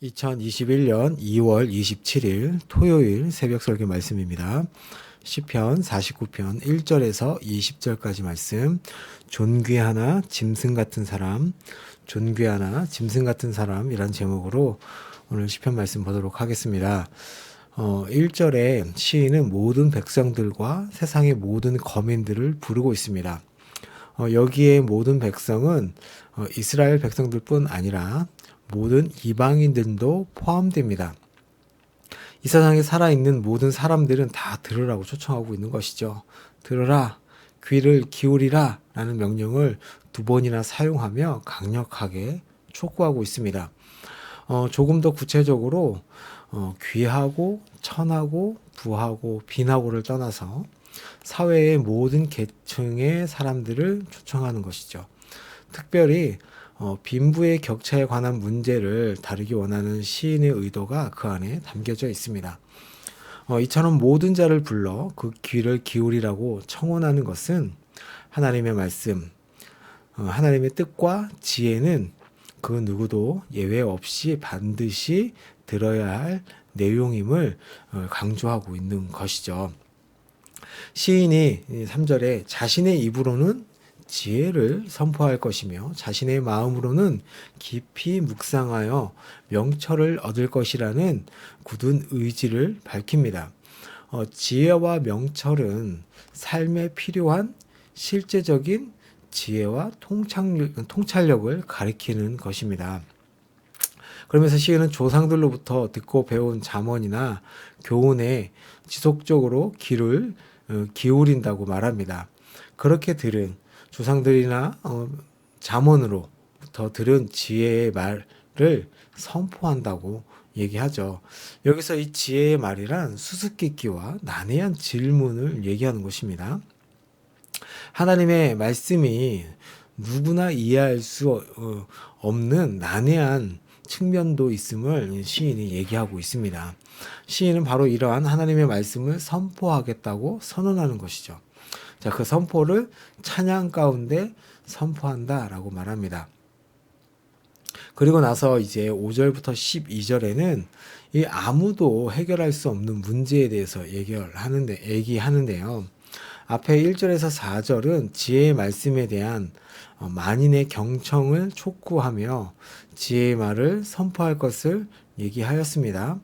2021년 2월 27일 토요일 새벽 설교 말씀입니다. 시편 49편 1절에서 20절까지 말씀. 존귀하나 짐승 같은 사람, 존귀하나 짐승 같은 사람이란 제목으로 오늘 시편 말씀 보도록 하겠습니다. 1절에 시인은 모든 백성들과 세상의 모든 거민들을 부르고 있습니다. 여기에 모든 백성은 이스라엘 백성들뿐 아니라 모든 이방인들도 포함됩니다. 이 세상에 살아있는 모든 사람들은 다 들으라고 초청하고 있는 것이죠. 들으라, 귀를 기울이라 라는 명령을 2번이나 사용하며 강력하게 촉구하고 있습니다. 조금 더 구체적으로 귀하고 천하고 부하고 빈하고를 떠나서 사회의 모든 계층의 사람들을 초청하는 것이죠. 특별히 빈부의 격차에 관한 문제를 다루기 원하는 시인의 의도가 그 안에 담겨져 있습니다. 이처럼 모든 자를 불러 그 귀를 기울이라고 청원하는 것은 하나님의 말씀, 하나님의 뜻과 지혜는 그 누구도 예외 없이 반드시 들어야 할 내용임을 강조하고 있는 것이죠. 시인이 3절에 자신의 입으로는 지혜를 선포할 것이며 자신의 마음으로는 깊이 묵상하여 명철을 얻을 것이라는 굳은 의지를 밝힙니다. 지혜와 명철은 삶에 필요한 실제적인 지혜와 통찰력을 가리키는 것입니다. 그러면서 시인은 조상들로부터 듣고 배운 잠언이나 교훈에 지속적으로 귀를 기울인다고 말합니다. 그렇게 들은 조상들이나 잠언으로부터 들은 지혜의 말을 선포한다고 얘기하죠. 여기서 이 지혜의 말이란 수수께끼와 난해한 질문을 얘기하는 것입니다. 하나님의 말씀이 누구나 이해할 수 없는 난해한 측면도 있음을 시인이 얘기하고 있습니다. 시인은 바로 이러한 하나님의 말씀을 선포하겠다고 선언하는 것이죠. 자, 그 선포를 찬양 가운데 선포한다라고 말합니다. 그리고 나서 이제 5절부터 12절에는 이 아무도 해결할 수 없는 문제에 대해서 얘기하는데요. 앞에 1절에서 4절은 지혜의 말씀에 대한 만인의 경청을 촉구하며 지혜의 말을 선포할 것을 얘기하였습니다.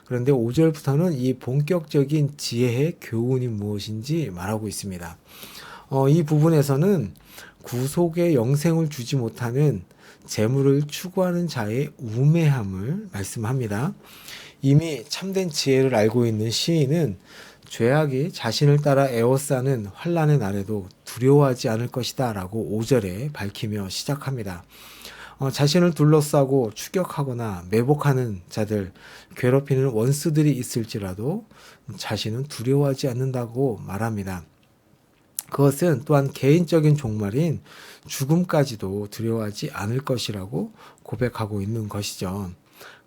그런데 5절부터는 이 본격적인 지혜의 교훈이 무엇인지 말하고 있습니다. 이 부분에서는 구속의 영생을 주지 못하는 재물을 추구하는 자의 우매함을 말씀합니다. 이미 참된 지혜를 알고 있는 시인은 죄악이 자신을 따라 에워싸는 환난의 날에도 두려워하지 않을 것이다 라고 5절에 밝히며 시작합니다. 자신을 둘러싸고 추격하거나 매복하는 자들, 괴롭히는 원수들이 있을지라도 자신은 두려워하지 않는다고 말합니다. 그것은 또한 개인적인 종말인 죽음까지도 두려워하지 않을 것이라고 고백하고 있는 것이죠.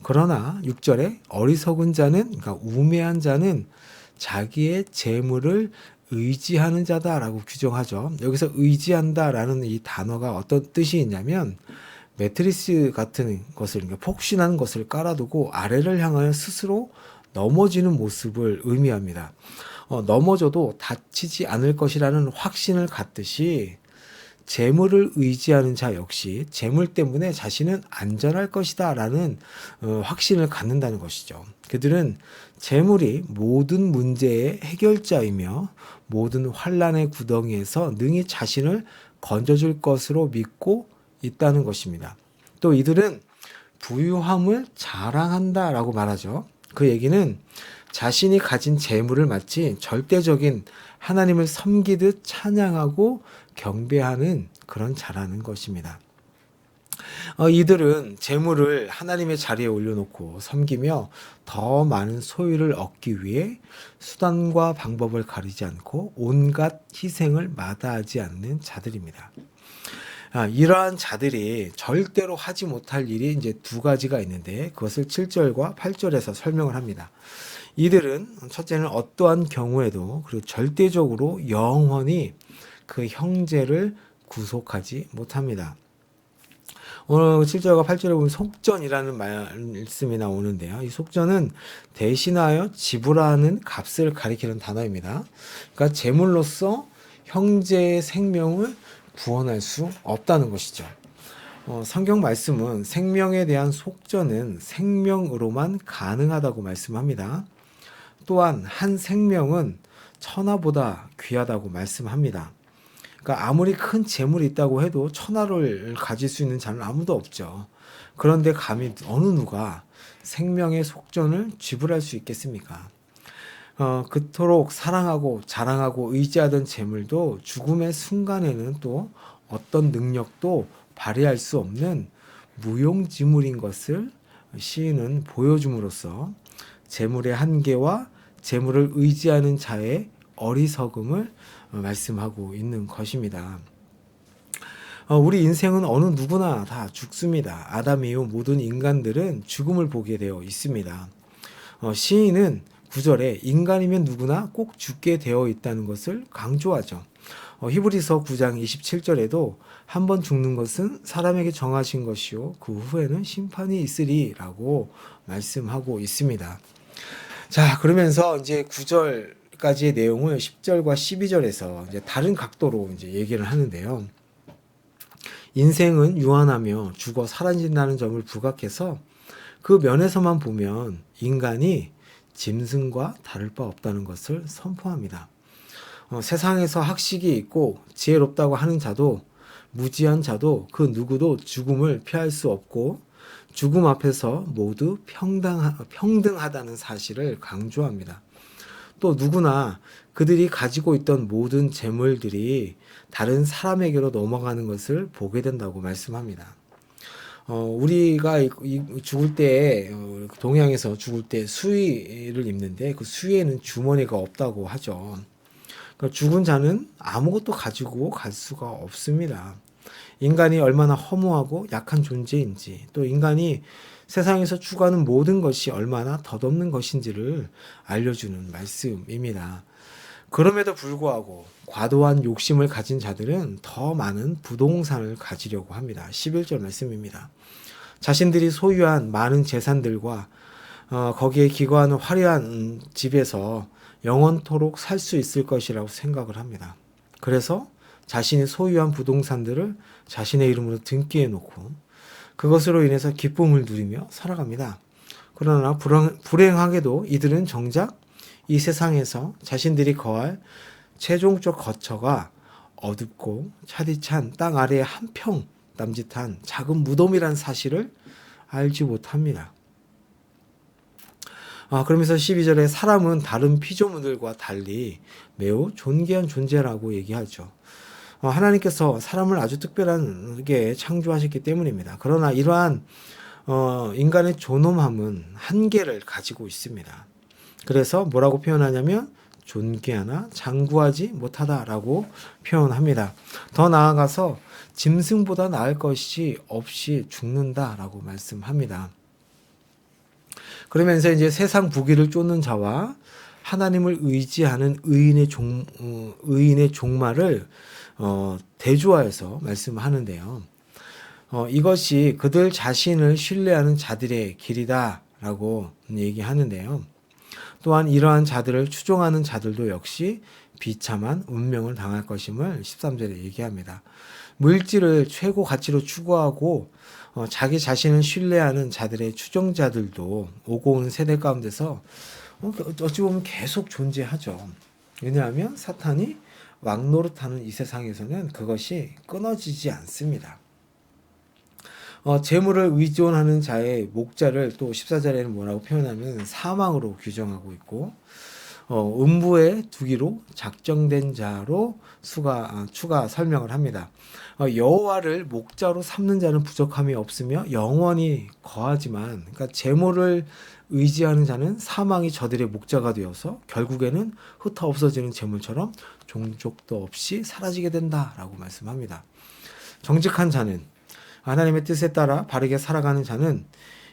그러나 6절에 어리석은 자는, 그러니까 우매한 자는 자기의 재물을 의지하는 자다라고 규정하죠. 여기서 의지한다라는 이 단어가 어떤 뜻이 있냐면 매트리스 같은 것을, 그러니까 폭신한 것을 깔아두고 아래를 향하여 스스로 넘어지는 모습을 의미합니다. 넘어져도 다치지 않을 것이라는 확신을 갖듯이 재물을 의지하는 자 역시 재물 때문에 자신은 안전할 것이다 라는 확신을 갖는다는 것이죠. 그들은 재물이 모든 문제의 해결자이며 모든 환난의 구덩이에서 능히 자신을 건져줄 것으로 믿고 있다는 것입니다. 또 이들은 부유함을 자랑한다라고 말하죠. 그 얘기는 자신이 가진 재물을 마치 절대적인 하나님을 섬기듯 찬양하고 경배하는 그런 자라는 것입니다. 이들은 재물을 하나님의 자리에 올려놓고 섬기며 더 많은 소유를 얻기 위해 수단과 방법을 가리지 않고 온갖 희생을 마다하지 않는 자들입니다. 이러한 자들이 절대로 하지 못할 일이 이제 2가지가 있는데 그것을 7절과 8절에서 설명을 합니다. 이들은 첫째는 어떠한 경우에도 그리고 절대적으로 영원히 그 형제를 구속하지 못합니다. 오늘 7절과 8절에 보면 속전이라는 말씀이 나오는데요. 이 속전은 대신하여 지불하는 값을 가리키는 단어입니다. 그러니까 재물로서 형제의 생명을 구원할 수 없다는 것이죠. 성경 말씀은 생명에 대한 속전은 생명으로만 가능하다고 말씀합니다. 또한 한 생명은 천하보다 귀하다고 말씀합니다. 그러니까 아무리 큰 재물이 있다고 해도 천하를 가질 수 있는 자는 아무도 없죠. 그런데 감히 어느 누가 생명의 속전을 지불할 수 있겠습니까? 그토록 사랑하고 자랑하고 의지하던 재물도 죽음의 순간에는 또 어떤 능력도 발휘할 수 없는 무용지물인 것을 시인은 보여줌으로써 재물의 한계와 재물을 의지하는 자의 어리석음을 말씀하고 있는 것입니다. 우리 인생은 어느 누구나 다 죽습니다. 아담 이후 모든 인간들은 죽음을 보게 되어 있습니다. 시인은 9절에 인간이면 누구나 꼭 죽게 되어 있다는 것을 강조하죠. 히브리서 9장 27절에도 한 번 죽는 것은 사람에게 정하신 것이요 그 후에는 심판이 있으리라고 말씀하고 있습니다. 자, 그러면서 이제 9절까지의 내용을 10절과 12절에서 이제 다른 각도로 이제 얘기를 하는데요. 인생은 유한하며 죽어 사라진다는 점을 부각해서 그 면에서만 보면 인간이 짐승과 다를 바 없다는 것을 선포합니다. 세상에서 학식이 있고 지혜롭다고 하는 자도 무지한 자도 그 누구도 죽음을 피할 수 없고 죽음 앞에서 모두 평등하다는 사실을 강조합니다. 또 누구나 그들이 가지고 있던 모든 재물들이 다른 사람에게로 넘어가는 것을 보게 된다고 말씀합니다. 우리가 죽을 때, 동양에서 죽을 때 수의를 입는데 그 수의에는 주머니가 없다고 하죠. 그러니까 죽은 자는 아무것도 가지고 갈 수가 없습니다. 인간이 얼마나 허무하고 약한 존재인지, 또 인간이 세상에서 추구하는 모든 것이 얼마나 덧없는 것인지를 알려주는 말씀입니다. 그럼에도 불구하고 과도한 욕심을 가진 자들은 더 많은 부동산을 가지려고 합니다. 11절 말씀입니다. 자신들이 소유한 많은 재산들과 거기에 기거하는 화려한 집에서 영원토록 살 수 있을 것이라고 생각을 합니다. 그래서 자신이 소유한 부동산들을 자신의 이름으로 등기해 놓고 그것으로 인해서 기쁨을 누리며 살아갑니다. 그러나 불행하게도 이들은 정작 이 세상에서 자신들이 거할 최종적 거처가 어둡고 차디찬 땅 아래에 한 평 남짓한 작은 무덤이란 사실을 알지 못합니다. 그러면서 12절에 사람은 다른 피조물들과 달리 매우 존귀한 존재라고 얘기하죠. 하나님께서 사람을 아주 특별하게 창조하셨기 때문입니다. 그러나 이러한 인간의 존엄함은 한계를 가지고 있습니다. 그래서 뭐라고 표현하냐면 존귀하나 장구하지 못하다라고 표현합니다. 더 나아가서 짐승보다 나을 것이 없이 죽는다라고 말씀합니다. 그러면서 이제 세상 부귀를 쫓는 자와 하나님을 의지하는 의인의 종말을 대조하여서 말씀하는데요. 이것이 그들 자신을 신뢰하는 자들의 길이다라고 얘기하는데요. 또한 이러한 자들을 추종하는 자들도 역시 비참한 운명을 당할 것임을 13절에 얘기합니다. 물질을 최고 가치로 추구하고 자기 자신을 신뢰하는 자들의 추종자들도 오고 오는 세대 가운데서 어찌 보면 계속 존재하죠. 왜냐하면 사탄이 왕노릇하는 이 세상에서는 그것이 끊어지지 않습니다. 재물을 의존하는 자의 목자를 또 14절에는 뭐라고 표현하면 사망으로 규정하고 있고 음부에 두기로 작정된 자로 추가 설명을 합니다. 여호와를 목자로 삼는 자는 부족함이 없으며 영원히 거하지만, 그러니까 재물을 의지하는 자는 사망이 저들의 목자가 되어서 결국에는 흩어 없어지는 재물처럼 종족도 없이 사라지게 된다라고 말씀합니다. 정직한 자는, 하나님의 뜻에 따라 바르게 살아가는 자는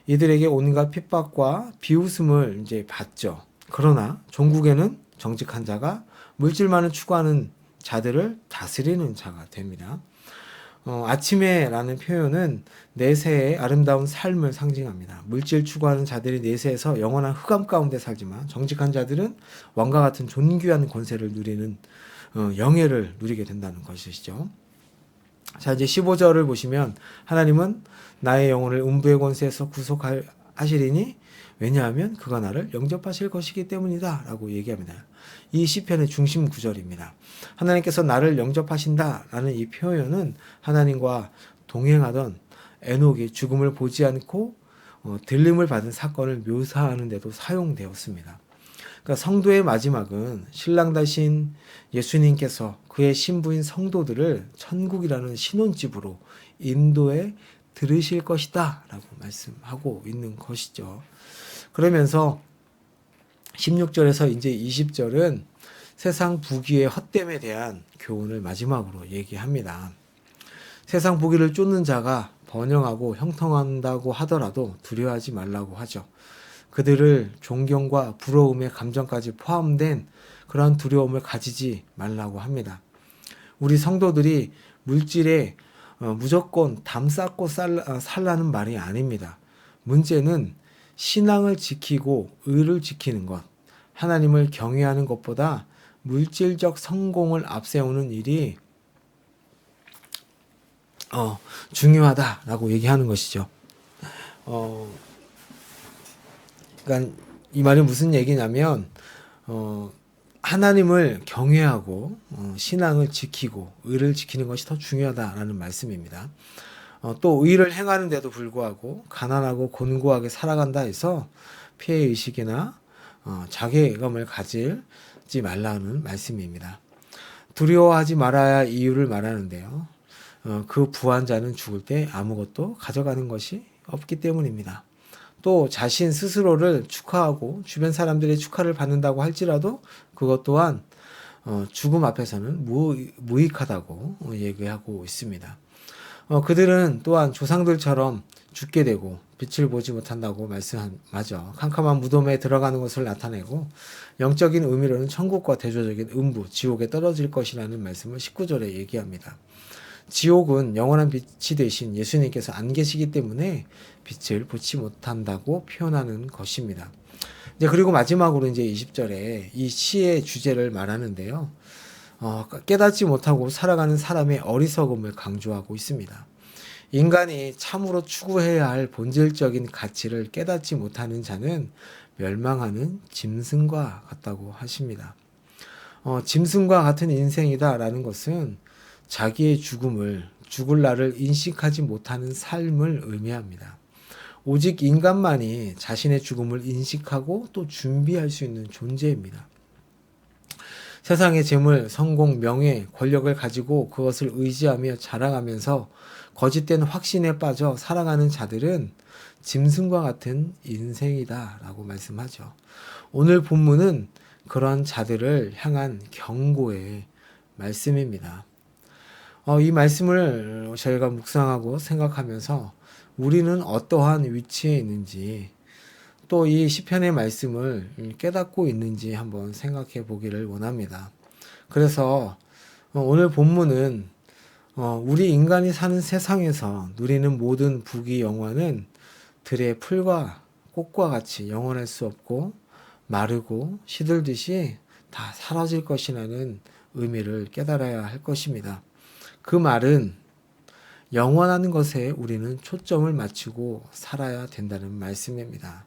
이들에게 온갖 핍박과 비웃음을 이제 받죠. 그러나 종국에는 정직한 자가 물질만을 추구하는 자들을 다스리는 자가 됩니다. 아침에라는 표현은 내세의 아름다운 삶을 상징합니다. 물질 추구하는 자들이 내세에서 영원한 흑암 가운데 살지만 정직한 자들은 왕과 같은 존귀한 권세를 누리는 영예를 누리게 된다는 것이죠. 자, 이제 15절을 보시면 하나님은 나의 영혼을 음부의 권세에서 구속하시리니 왜냐하면 그가 나를 영접하실 것이기 때문이다 라고 얘기합니다. 이 시편의 중심 구절입니다. 하나님께서 나를 영접하신다라는 이 표현은 하나님과 동행하던 에녹이 죽음을 보지 않고 들림을 받은 사건을 묘사하는 데도 사용되었습니다. 그러니까 성도의 마지막은 신랑 되신 예수님께서 그의 신부인 성도들을 천국이라는 신혼집으로 인도해 들으실 것이다 라고 말씀하고 있는 것이죠. 그러면서 16절에서 이제 20절은 세상 부귀의 헛됨에 대한 교훈을 마지막으로 얘기합니다. 세상 부귀를 쫓는 자가 번영하고 형통한다고 하더라도 두려워하지 말라고 하죠. 그들을 존경과 부러움의 감정까지 포함된 그러한 두려움을 가지지 말라고 합니다. 우리 성도들이 물질에 무조건 담쌓고 살라는 말이 아닙니다. 문제는 신앙을 지키고 의를 지키는 것, 하나님을 경외하는 것보다 물질적 성공을 앞세우는 일이 중요하다라고 얘기하는 것이죠. 그러니까 이 말이 무슨 얘기냐면 하나님을 경외하고 신앙을 지키고 의를 지키는 것이 더 중요하다라는 말씀입니다. 또 의를 행하는데도 불구하고 가난하고 곤고하게 살아간다 해서 피해의식이나 자괴감을 가지지 말라는 말씀입니다. 두려워하지 말아야 이유를 말하는데요. 그 부한 자는 죽을 때 아무것도 가져가는 것이 없기 때문입니다. 또 자신 스스로를 축하하고 주변 사람들의 축하를 받는다고 할지라도 그것 또한 죽음 앞에서는 무익하다고 얘기하고 있습니다. 그들은 또한 조상들처럼 죽게 되고 빛을 보지 못한다고 말씀하죠. 캄캄한 무덤에 들어가는 것을 나타내고 영적인 의미로는 천국과 대조적인 음부, 지옥에 떨어질 것이라는 말씀을 19절에 얘기합니다. 지옥은 영원한 빛이 되신 예수님께서 안 계시기 때문에 빛을 보지 못한다고 표현하는 것입니다. 이제 그리고 마지막으로 이제 20절에 이 시의 주제를 말하는데요. 깨닫지 못하고 살아가는 사람의 어리석음을 강조하고 있습니다. 인간이 참으로 추구해야 할 본질적인 가치를 깨닫지 못하는 자는 멸망하는 짐승과 같다고 하십니다. 짐승과 같은 인생이다라는 것은 자기의 죽을 날을 인식하지 못하는 삶을 의미합니다. 오직 인간만이 자신의 죽음을 인식하고 또 준비할 수 있는 존재입니다. 세상의 재물, 성공, 명예, 권력을 가지고 그것을 의지하며 자랑하면서 거짓된 확신에 빠져 살아가는 자들은 짐승과 같은 인생이다라고 말씀하죠. 오늘 본문은 그런 자들을 향한 경고의 말씀입니다. 이 말씀을 저희가 묵상하고 생각하면서 우리는 어떠한 위치에 있는지 또 이 시편의 말씀을 깨닫고 있는지 한번 생각해 보기를 원합니다. 그래서 오늘 본문은 우리 인간이 사는 세상에서 누리는 모든 부귀 영화는 들의 풀과 꽃과 같이 영원할 수 없고 마르고 시들듯이 다 사라질 것이라는 의미를 깨달아야 할 것입니다. 그 말은 영원한 것에 우리는 초점을 맞추고 살아야 된다는 말씀입니다.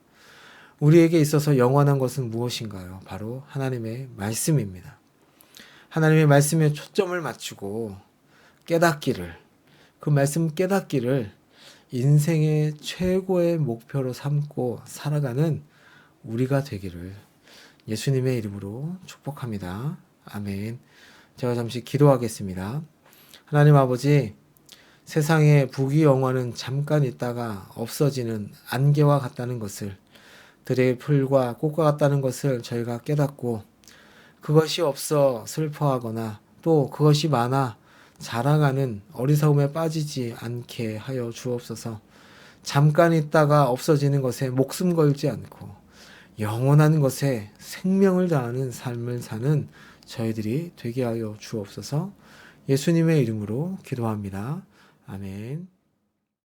우리에게 있어서 영원한 것은 무엇인가요? 바로 하나님의 말씀입니다. 하나님의 말씀에 초점을 맞추고 그 말씀 깨닫기를 인생의 최고의 목표로 삼고 살아가는 우리가 되기를 예수님의 이름으로 축복합니다. 아멘. 제가 잠시 기도하겠습니다. 하나님 아버지, 세상의 부귀 영화는 잠깐 있다가 없어지는 안개와 같다는 것을, 들의 풀과 꽃과 같다는 것을 저희가 깨닫고 그것이 없어 슬퍼하거나 또 그것이 많아 자랑하는 어리석음에 빠지지 않게 하여 주옵소서. 잠깐 있다가 없어지는 것에 목숨 걸지 않고 영원한 것에 생명을 다하는 삶을 사는 저희들이 되게 하여 주옵소서. 예수님의 이름으로 기도합니다. 아멘.